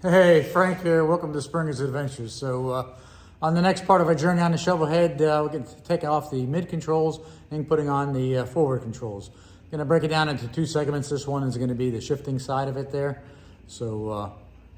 Hey, Frank here. Welcome to Springer's Adventures. So, on the next part of our journey on the Shovelhead, we're going to take off the mid controls and putting on the forward controls. Going to break it down into two segments. This one is going to be the shifting side of it there. So,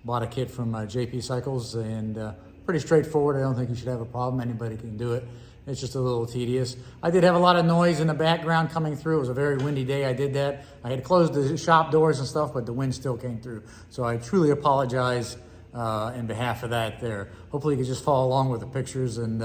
bought a kit from J&P Cycles and pretty straightforward. I don't think you should have a problem. Anybody can do it. It's just a little tedious. I did have a lot of noise in the background coming through. It was a very windy day. I did that. I had closed the shop doors and stuff, but the wind still came through. So I truly apologize in behalf of that there. Hopefully you can just follow along with the pictures and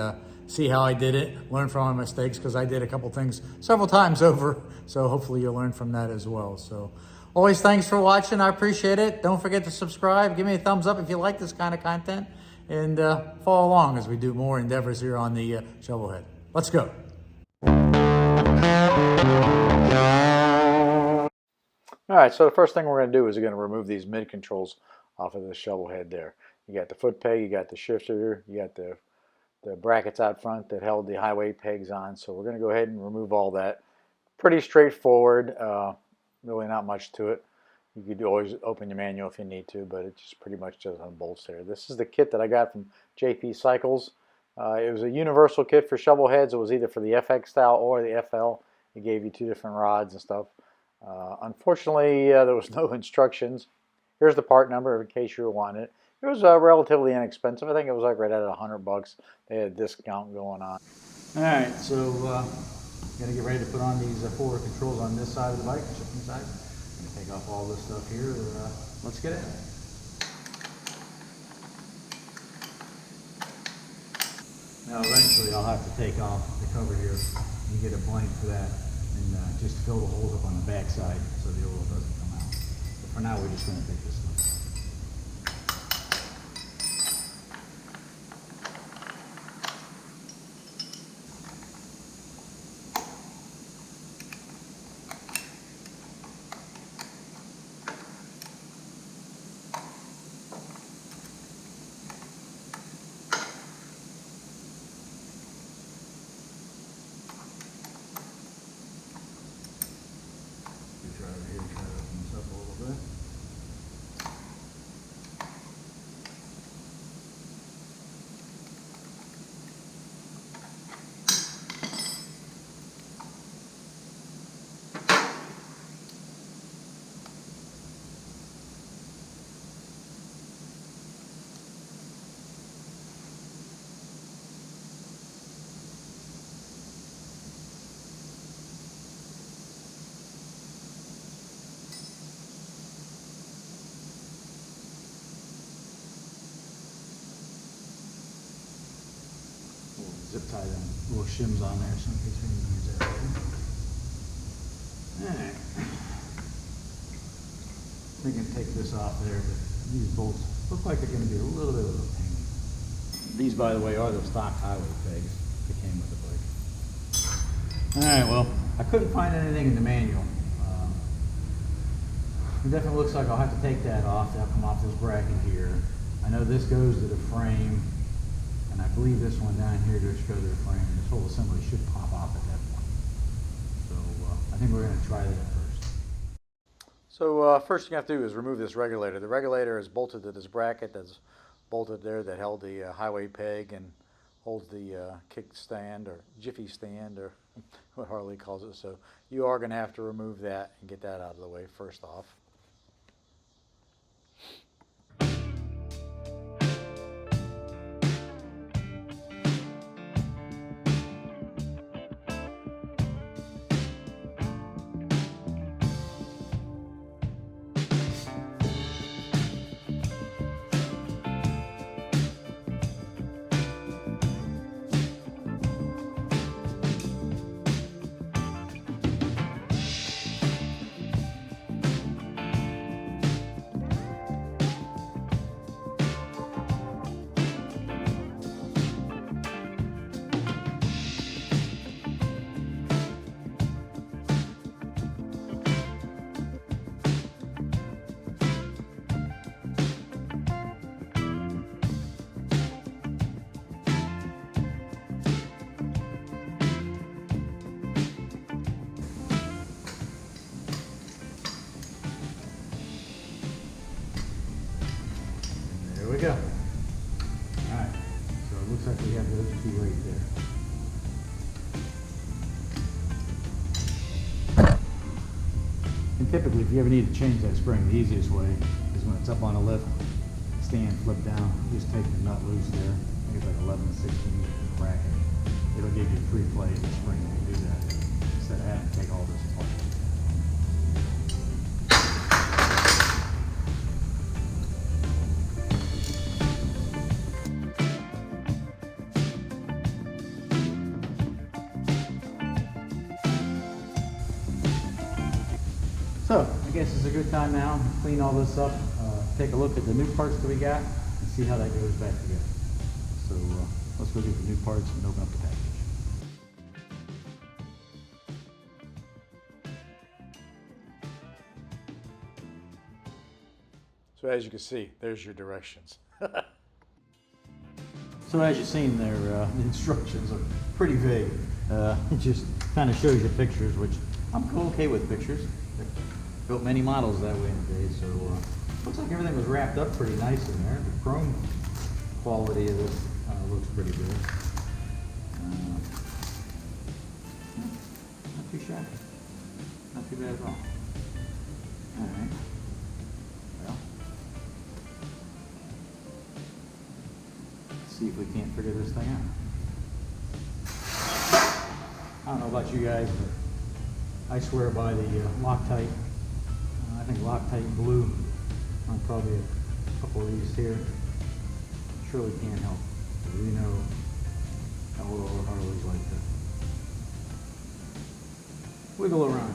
see how I did it, learn from my mistakes, because I did a couple things several times over. So hopefully you'll learn from that as well. So always thanks for watching. I appreciate it. Don't forget to subscribe. Give me a thumbs up if you like this kind of content. And follow along as we do more endeavors here on the Shovelhead. Let's go. All right, so the first thing we're going to do is we're going to remove these mid controls off of the Shovelhead there. You got the foot peg, you got the shifter, you got the brackets out front that held the highway pegs on. So we're going to go ahead and remove all that. Pretty straightforward, really not much to it. You could always open your manual if you need to, but it just pretty much just unbolts there. This is the kit that I got from J&P Cycles. It was a universal kit for shovel heads. It was either for the FX style or the FL. It gave you two different rods and stuff. Unfortunately, there was no instructions. Here's the part number in case you were wanting it. It was relatively inexpensive. I think it was like right at $100. They had a discount going on. All right, so gonna get ready to put on these forward controls on this side of the bike, the shifting side. Take off all this stuff here. Let's get it. Now eventually I'll have to take off the cover here and get a blank for that and just fill the holes up on the back side so the oil doesn't come out. But for now we're just going to take this stuff. Zip tie them little shims on there so in case we need to use that later. Alright. We can take this off there, but these bolts look like they're going to be a little bit of a pain. These, by the way, are the stock highway pegs that came with the bike. Alright, well, I couldn't find anything in the manual. It definitely looks like I'll have to take that off. That'll come off this bracket here. I know this goes to the frame. And I believe this one down here goes to the frame. This whole assembly should pop off at that point. So I think we're going to try that first. So first thing you have to do is remove this regulator. The regulator is bolted to this bracket that's bolted there that held the highway peg and holds the kick stand or jiffy stand or what Harley calls it. So you are going to have to remove that and get that out of the way first off. There we go. All right, so it looks like we have those two right there. And typically, if you ever need to change that spring, the easiest way is when it's up on a lift, stand, flip down, just take the nut loose there. I think it's like 11, 16, crack it. It'll give you free play in the spring if you do that, instead of having to take all this apart. So, I guess it's a good time now to clean all this up, take a look at the new parts that we got, and see how that goes back together. So, let's go get the new parts and open up the package. So as you can see, there's your directions. So as you've seen there, the instructions are pretty vague. It just kind of shows you pictures, which I'm okay with pictures. Built many models that way in the day, so looks like everything was wrapped up pretty nice in there. The chrome quality of this looks pretty good. Not too shabby. Not too bad at all. All right. Well, let's see if we can't figure this thing out. I don't know about you guys, but I swear by the Loctite. I think Loctite glue on probably a couple of these here surely can't help. We know how little Harleys like to wiggle around.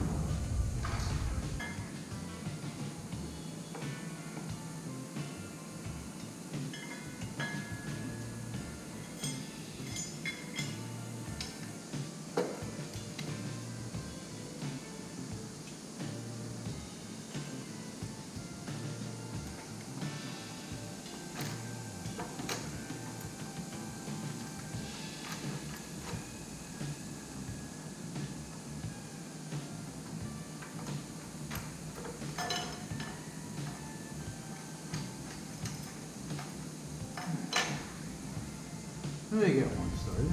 There you go, one started.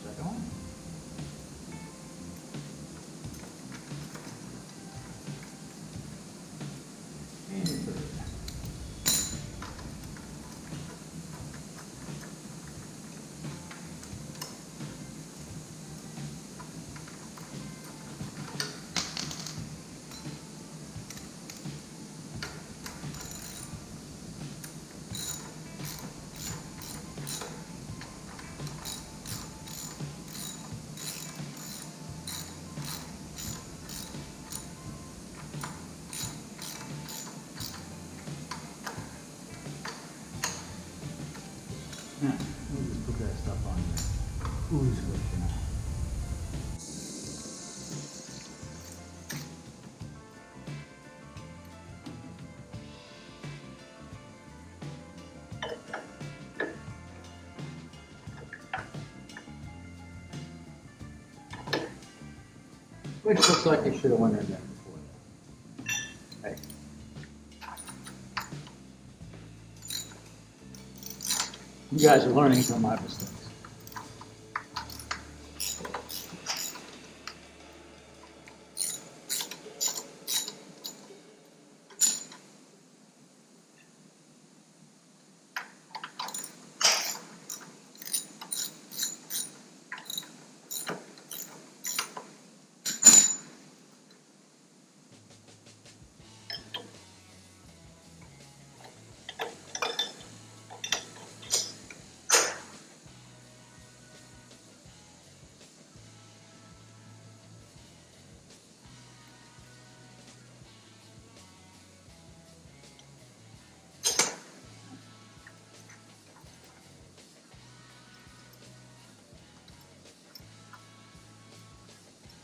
Second one. And third. Now, we'll just put that stuff on there. Ooze hook for now. Which looks like they should have went in there before. Hey. You guys are learning from my mistakes.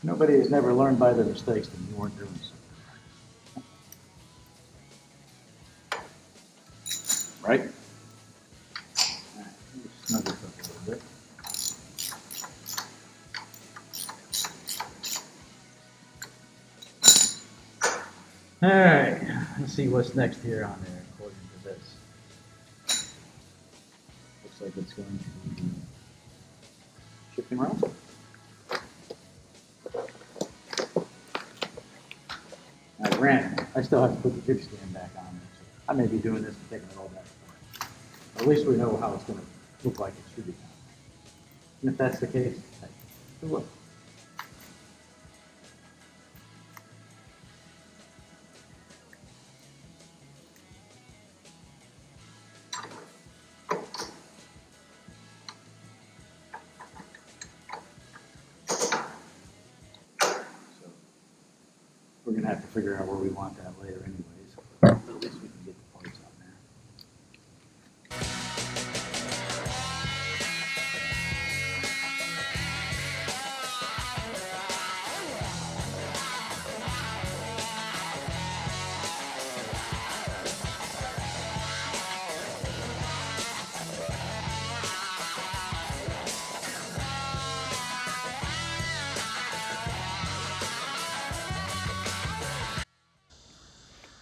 Nobody has never learned by their mistakes that you weren't doing so. Right? Snug this up a little bit. All right, let's see what's next here on there according to this. Looks like it's going to be shifting around. Now, granted, I still have to put the kickstand back on there, so I may be doing this and taking it all back apart. At least we know how it's going to look like it should be done. And if that's the case, it will. We're going to have to figure out where we want that later anyways, but at least we can get the parts on there.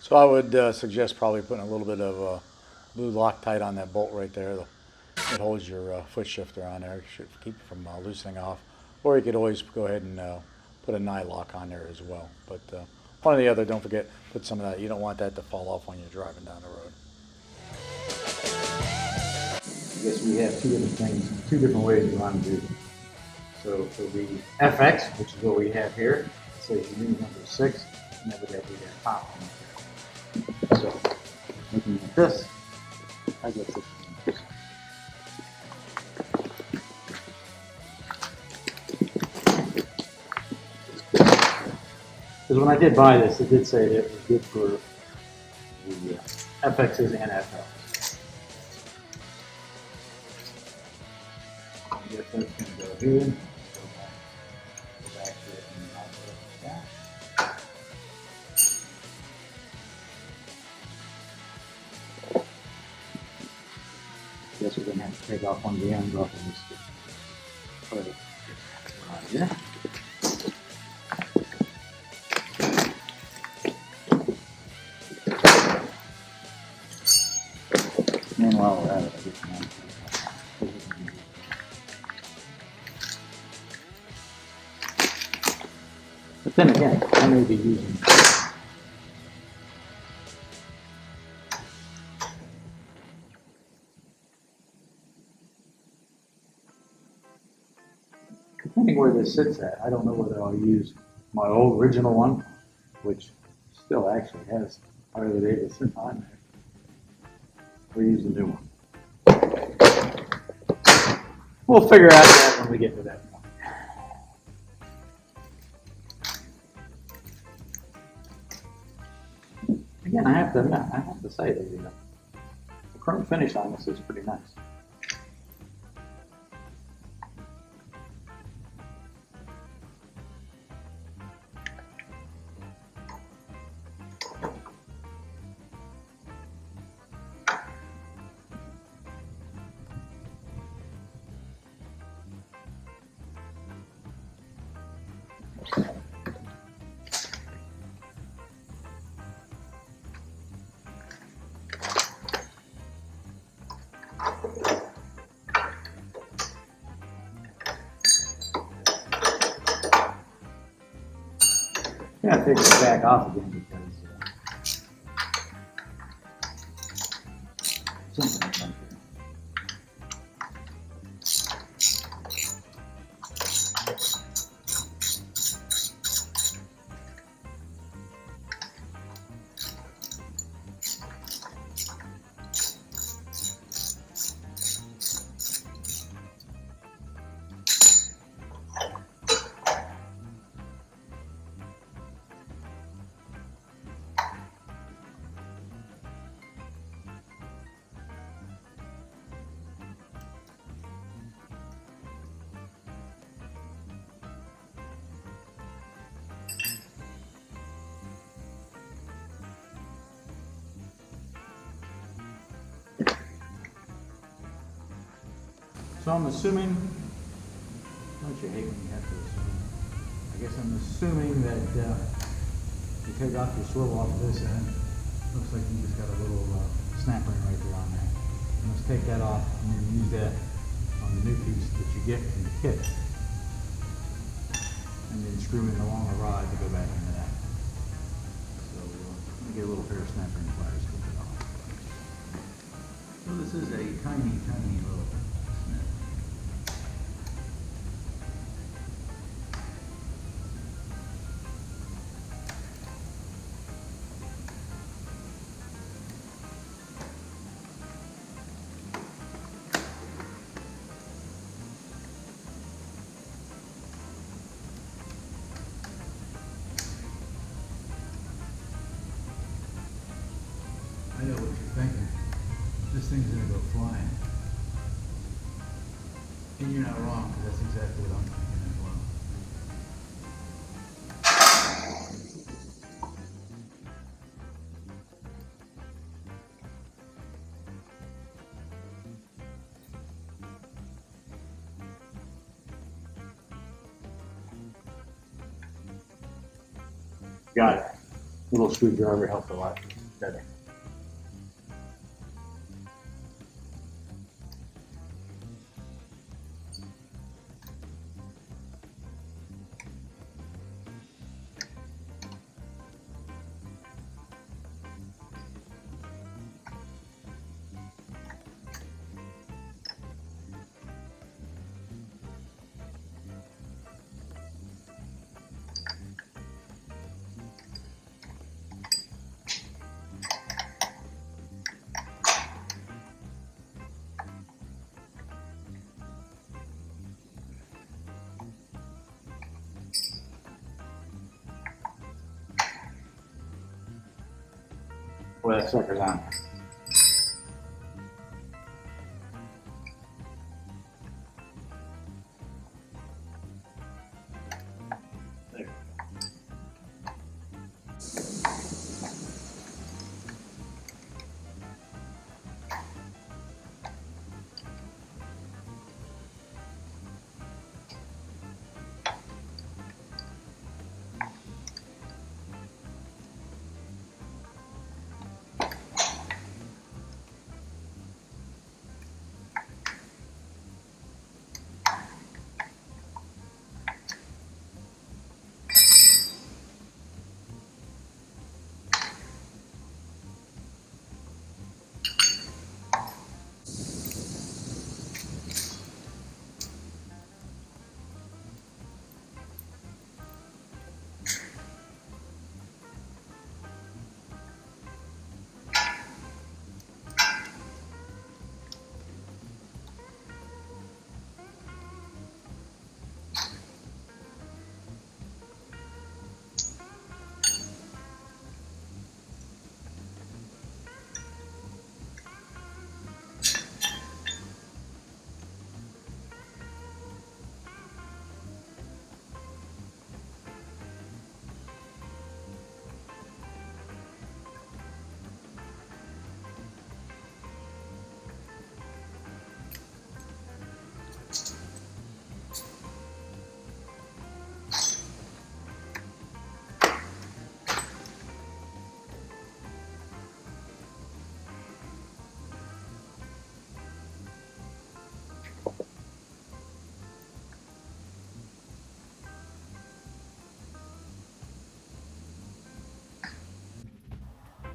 So I would suggest probably putting a little bit of blue Loctite on that bolt right there. It holds your foot shifter on there. It should keep it from loosening off. Or you could always go ahead and put a nylock on there as well. But one or the other, don't forget, put some of that. You don't want that to fall off when you're driving down the road. I guess we have two different things, two different ways we want to do it. So for the FX, which is what we have here, it says unit number 6, and then we have the top one. So, looking at this, I get 6 inches. Because when I did buy this, it did say that it was good for the FXs and FLs. I guess that's going to go here. Go back to it and I'll go back. Guess we're going to have to take off one of the ends off of this. Put it right here. And while we're at it, I get some But then again, I may be using depending where this sits at, I don't know whether I'll use my old original one, which still actually has Harley Davidson on there, or use the new one. We'll figure out that when we get to that point. Again, I have to say that the chrome finish on this is pretty nice. Yeah, I take it back off again because something like that. So I'm assuming, don't you hate when you have to assume? I guess I'm assuming that You take off your swivel off of this end. Looks like you just got a little snap ring right there on there. And let's take that off and then use that on the new piece that you get from the kit. And then screw in the longer rod to go back into that. So let me get a little pair of snap ring pliers to get it off. So this is a tiny, tiny little snap. I know what you're thinking. This thing's gonna go flying. And you're not wrong, because that's exactly what I'm thinking as well. Got it. Little screwdriver helped a lot better. Boy, that sucker's on. There.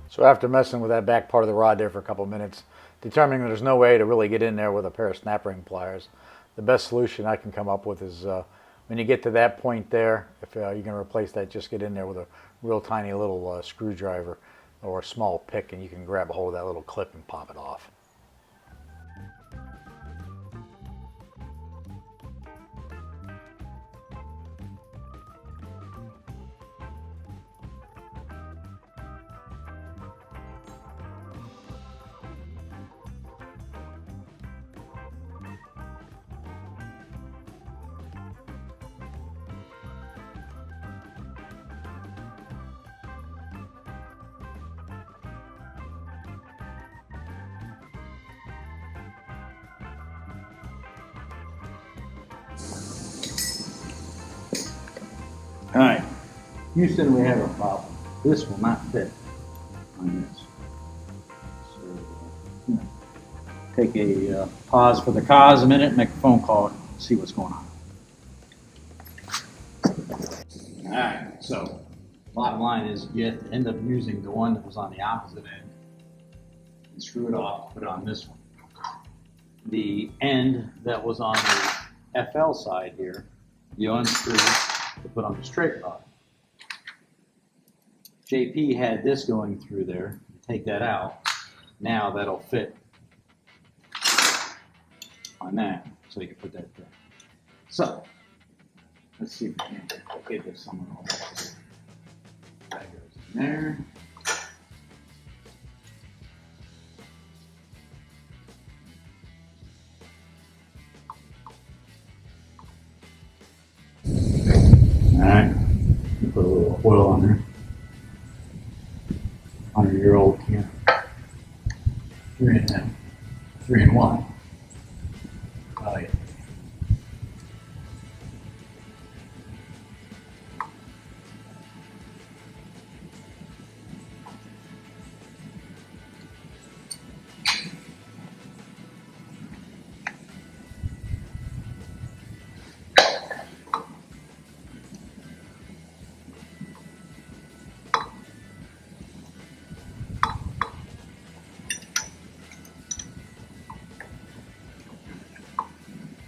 So after messing with that back part of the rod there for a couple of minutes, determining that there's no way to really get in there with a pair of snap ring pliers, the best solution I can come up with is when you get to that point there, if you're going to replace that, just get in there with a real tiny little screwdriver or a small pick, and you can grab a hold of that little clip and pop it off. All right, Houston, we have a problem. this will not fit on this. So, take a pause for the cause a minute, make a phone call, and see what's going on. All right, so bottom line is you have to end up using the one that was on the opposite end and screw it off, put it on this one. The end that was on the FL side here, you unscrew to put on the straight rod. JP had this going through there. You take that out. Now that'll fit on that, so you can put that there. So let's see if we can get this somewhere else. That goes in there. Alright, put a little oil on there. 100-year-old can. 3 in 1. Oh yeah.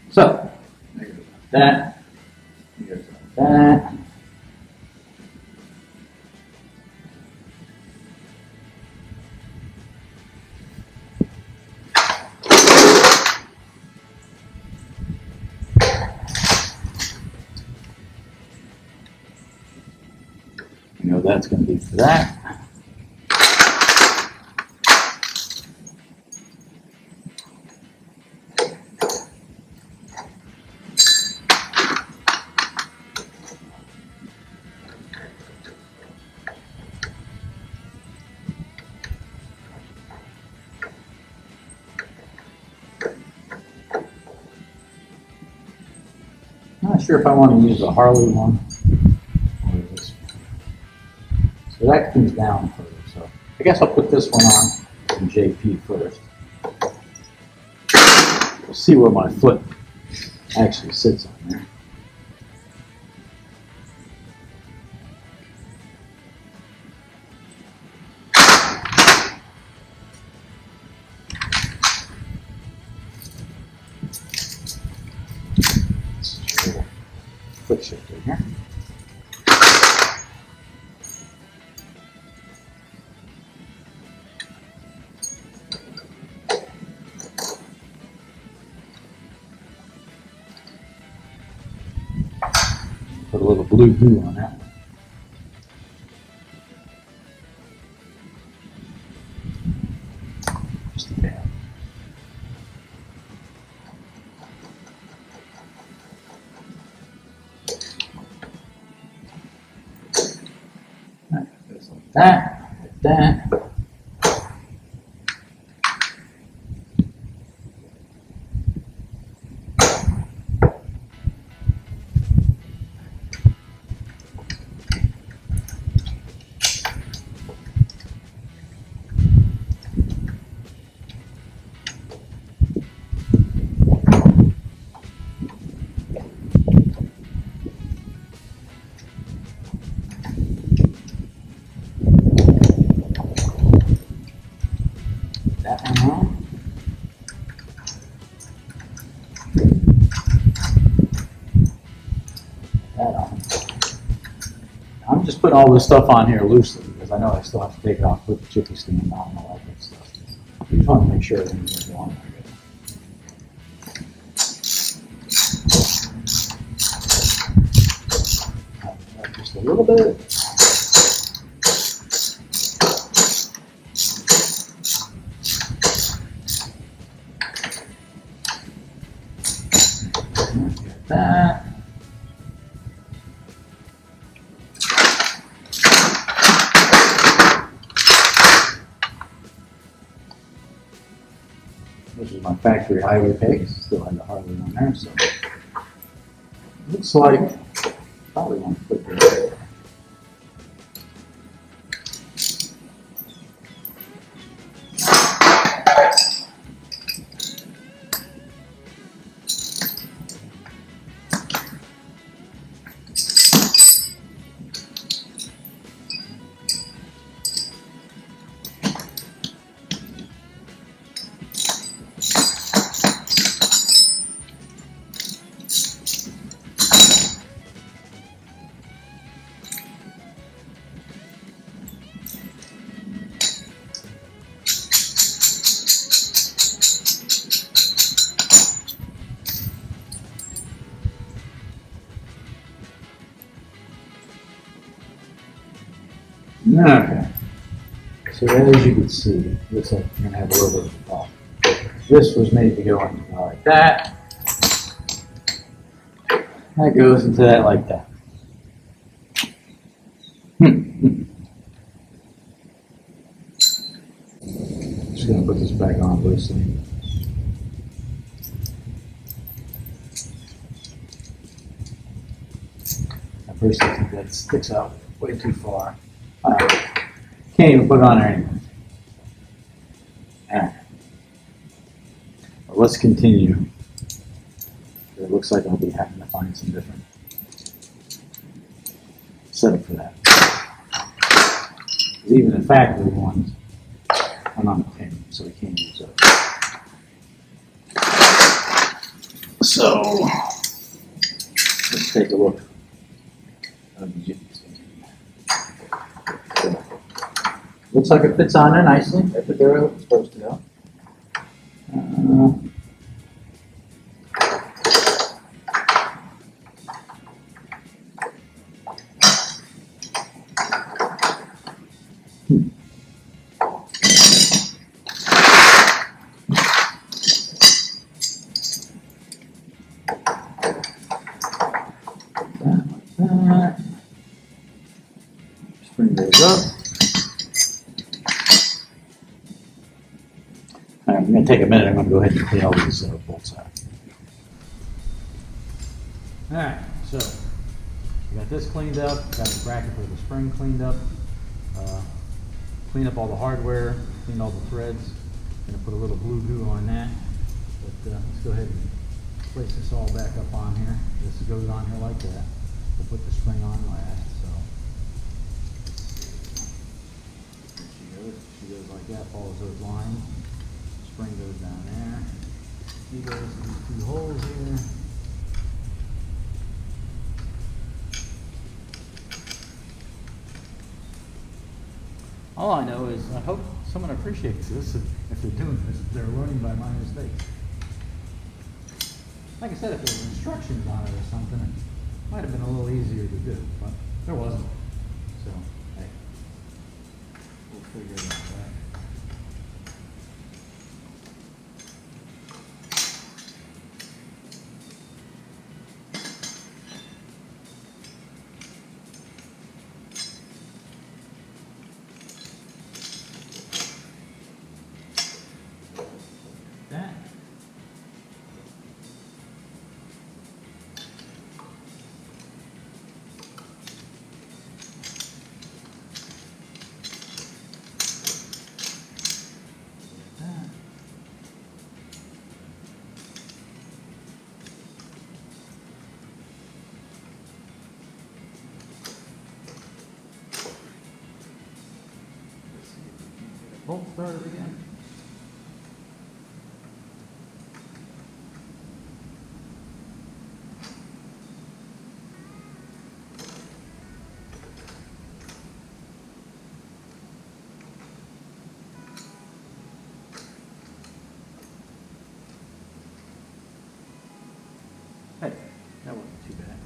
So, there goes that. There goes that. You know that's going to be for that. Not sure if I want to use the Harley one or this one. So that comes down further. So I guess I'll put this one on from JP first. We'll see where my foot actually sits on there. Foot shifter here. Put a little blue glue on that one. Just a dab. Like that, like that. I'm just putting all this stuff on here loosely because I know I still have to take it off, put the chippy stand on and all that good stuff. I just want to make sure everything's going on there. Just a little bit. Get that. This is my factory highway peg. Still have the Harley on there, so looks like probably want to put this. Okay. So as you can see, it looks like you're gonna have a little bit of a pop. This was made to go into like that. That goes into that like that. Just gonna put this back on loosely. I personally think that sticks out way too far. Can't even put it on there anymore. Alright. Well, let's continue. It looks like I'll be having to find some different setup for that. Even the factory ones are not a pin, so we can't use those. So let's take a look. So, looks like it fits on there nicely. That's what they're supposed to go. Spring those up. All right, I'm going to take a minute. I'm going to go ahead and clean all these bolts out. All right, so we got this cleaned up. Got the bracket for the spring cleaned up. Clean up all the hardware. Clean all the threads. Going to put a little blue goo on that. But let's go ahead and place this all back up on here. This goes on here like that. We'll put the spring on last. So there she goes like that. Follows those lines. Spring goes down there. He goes to these two holes here. All I know is I hope someone appreciates this. If they're doing this, they're learning by my mistakes. Like I said, if there was instructions on it or something, it might have been a little easier to do, but there wasn't. So, hey, we'll figure it out, right? That. Bolt started again. Hey, that wasn't too bad.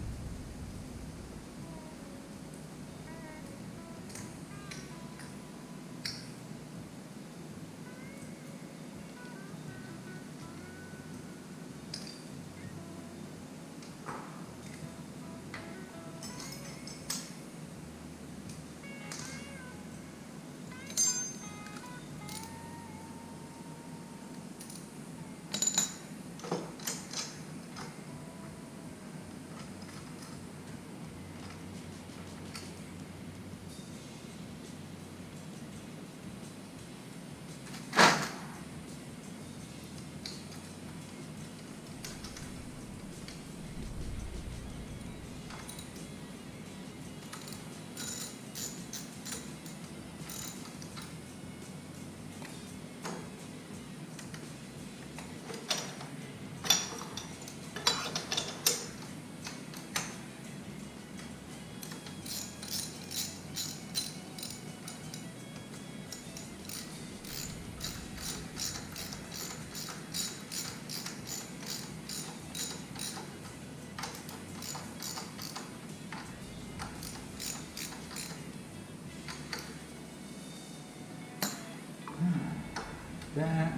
that,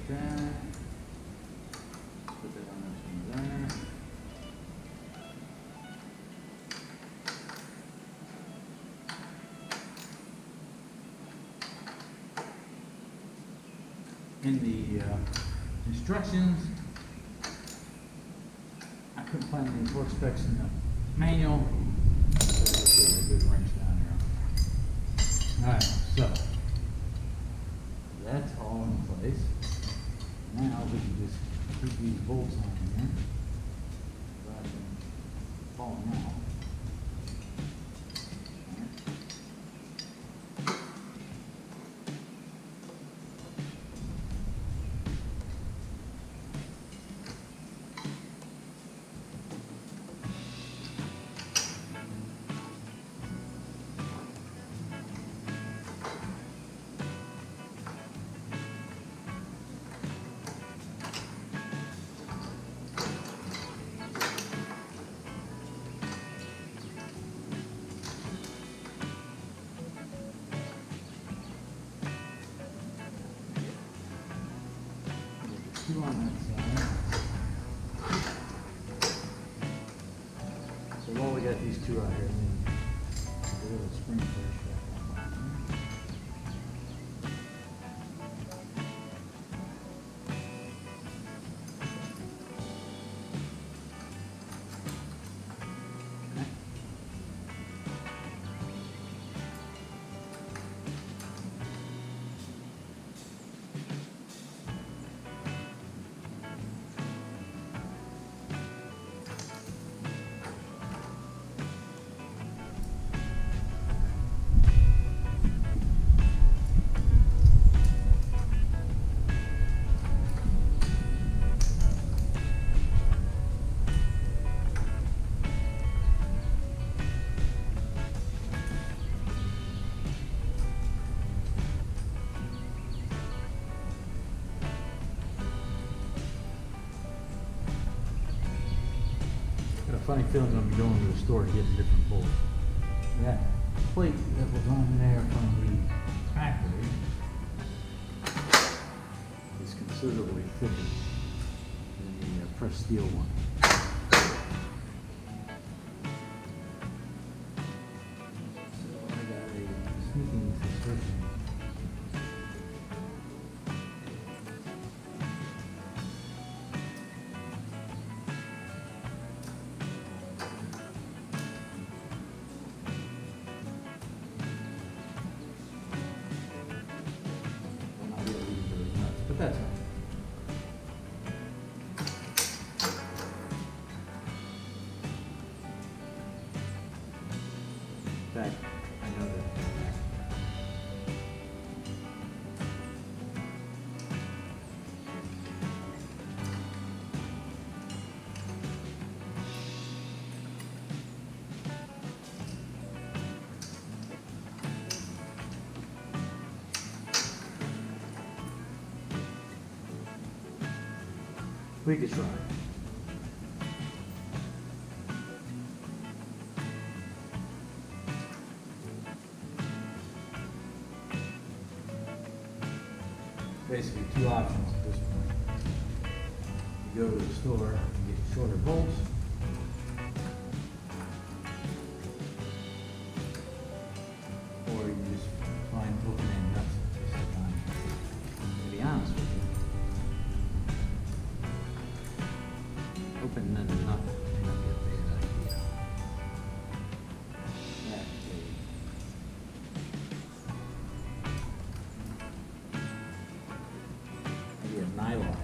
that. Put that on this one there. In the instructions, I couldn't find any torque specs in the manual, so let's put a good wrench down here. Alright, so that's all in place. Now we can just keep these bolts on here rather than falling out. Two on that side. So while we got these two out here, let me get a little spring push back on here. Funny feeling when I'm going to the store and getting different bolts. That plate that was on there from the factory is considerably thicker than the pressed steel one. So I got a sneaking suspicion. But that's all. In fact, I know that. We could try. Basically, two options at this point. You go to the store and get shorter bolts, or you just find open end nuts. To be honest with you, open and not may not be a bad idea. Maybe a nylon.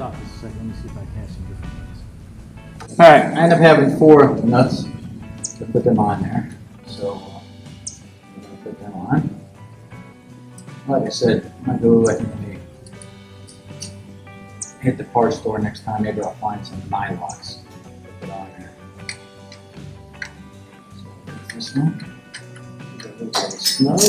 stop this a second. Let me see if I can have some different ones. All right, I end up having 4 nuts to put them on there. So I'm gonna put them on. Like I said, I'm gonna go ahead and hit the parts store next time. Maybe I'll find some nylocks to put on there. So this one, get a little bit snug.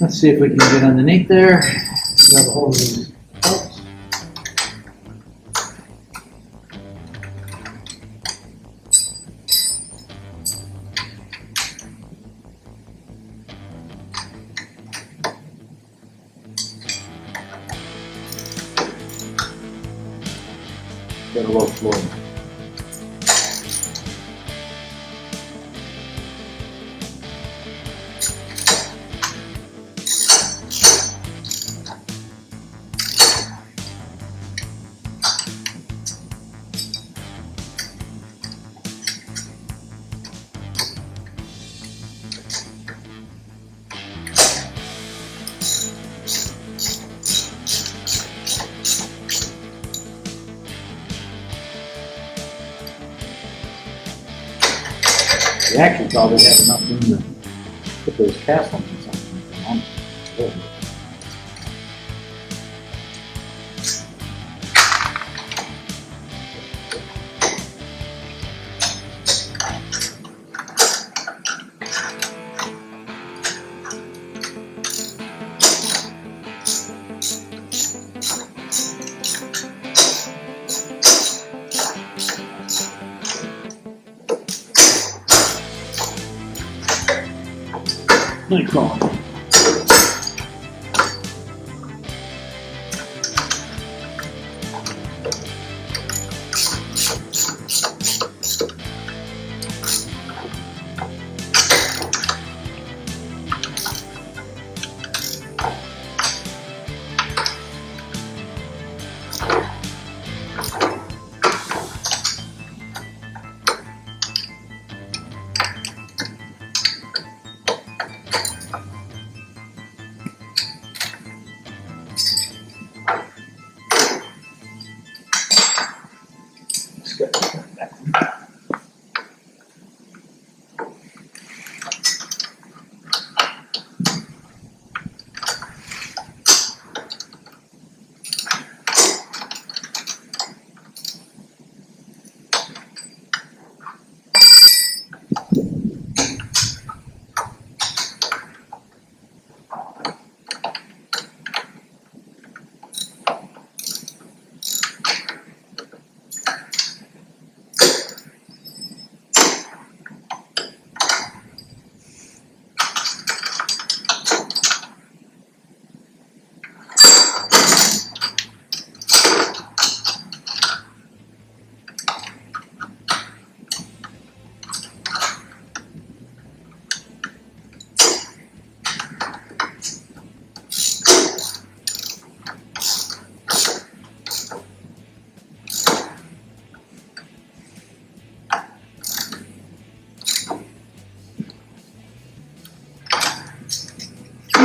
Let's see if we can get underneath there. Grab a hold of these bolts. Get a low floor. We actually probably have enough room to put those castles or something on. Nice call.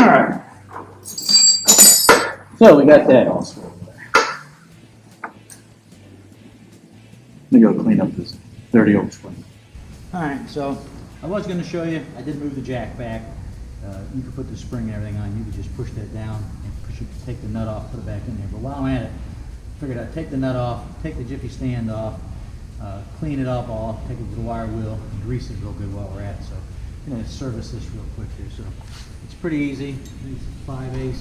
Alright. So we got that all squared away. Let me go clean up this dirty old spring. Alright, so I was going to show you, I did move the jack back. You could put the spring and everything on, you could just push that down and take the nut off, put it back in there. But while I'm at it, I figured I'd take the nut off, take the jiffy stand off, clean it up all, take it to the wire wheel, and grease it real good while we're at it. So I'm going to service this real quick here. So it's pretty easy. These 5/8.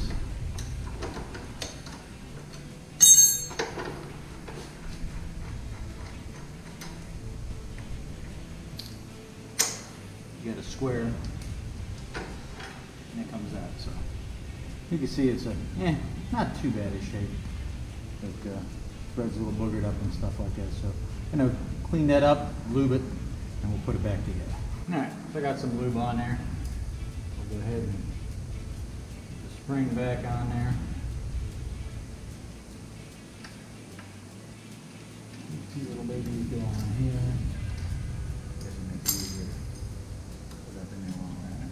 You got a square, and it comes out. So you can see it's not too bad a shape, but thread's a little boogered up and stuff like that. So I'm gonna clean that up, lube it, and we'll put it back together. All right, so I got some lube on there. We'll go ahead and put the spring back on there. Two little babies go on here. Guess it makes it easier. Put that in there while we're at it.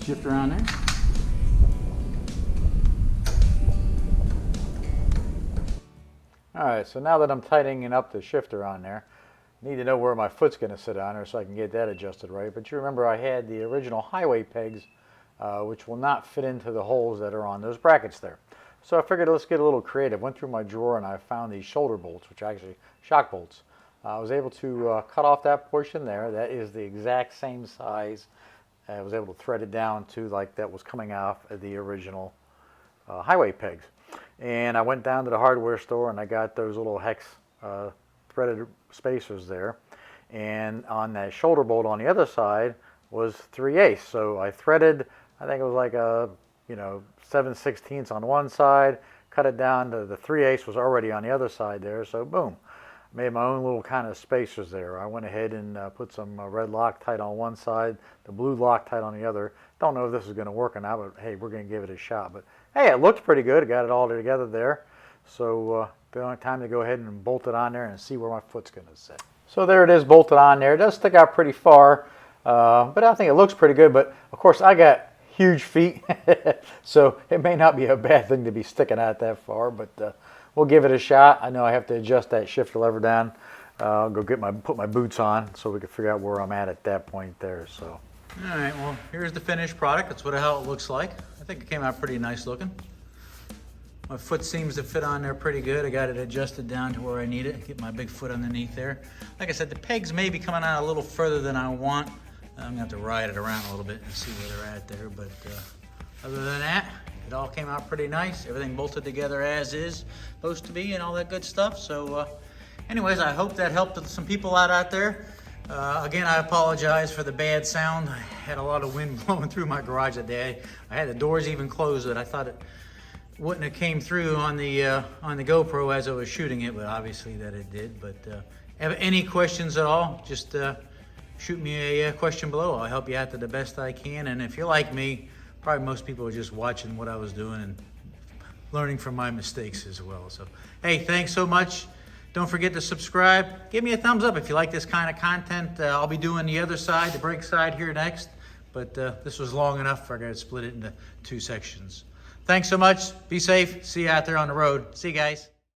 Shifter on there. Alright, so now that I'm tightening up the shifter on there, I need to know where my foot's going to sit on there so I can get that adjusted right. But you remember I had the original highway pegs, which will not fit into the holes that are on those brackets there. So I figured let's get a little creative. Went through my drawer and I found these shoulder bolts, which are actually shock bolts. I was able to cut off that portion there. That is the exact same size. I was able to thread it down to like that was coming off of the original highway pegs. And I went down to the hardware store and I got those little hex threaded spacers there. And on that shoulder bolt on the other side was 3/8. So I threaded, I think it was like a 7/16 on one side, cut it down to the 3/8 was already on the other side there. So boom. Made my own little kind of spacers there. I went ahead and put some red Loctite on one side, the blue Loctite on the other. Don't know if this is going to work or not, but hey, we're going to give it a shot. But hey, it looked pretty good. I got it all together there. So the only time to go ahead and bolt it on there and see where my foot's going to sit. So there it is bolted on there. It does stick out pretty far. But I think it looks pretty good. But of course, I got huge feet, so it may not be a bad thing to be sticking out that far. But we'll give it a shot. I know I have to adjust that shifter lever down. I'll go put my boots on so we can figure out where I'm at that point there. So. All right, well, here's the finished product. That's how it looks like. I think it came out pretty nice looking. My foot seems to fit on there pretty good. I got it adjusted down to where I need it. Get my big foot underneath there. Like I said, the pegs may be coming out a little further than I want. I'm gonna have to ride it around a little bit and see where they're at there. But other than that, it all came out pretty nice. Everything bolted together as is supposed to be and all that good stuff. So anyways, I hope that helped some people out there. Again, I apologize for the bad sound. I had a lot of wind blowing through my garage that day. I had the doors even closed, but I thought it wouldn't have came through on the GoPro as I was shooting it, but obviously that it did. But have any questions at all, just shoot me a question below. I'll help you out to the best I can. And if you're like me, probably most people are just watching what I was doing and learning from my mistakes as well. So, hey, thanks so much. Don't forget to subscribe. Give me a thumbs up if you like this kind of content. I'll be doing the other side, the brake side here next. But this was long enough for I got to split it into 2 sections. Thanks so much. Be safe. See you out there on the road. See you guys.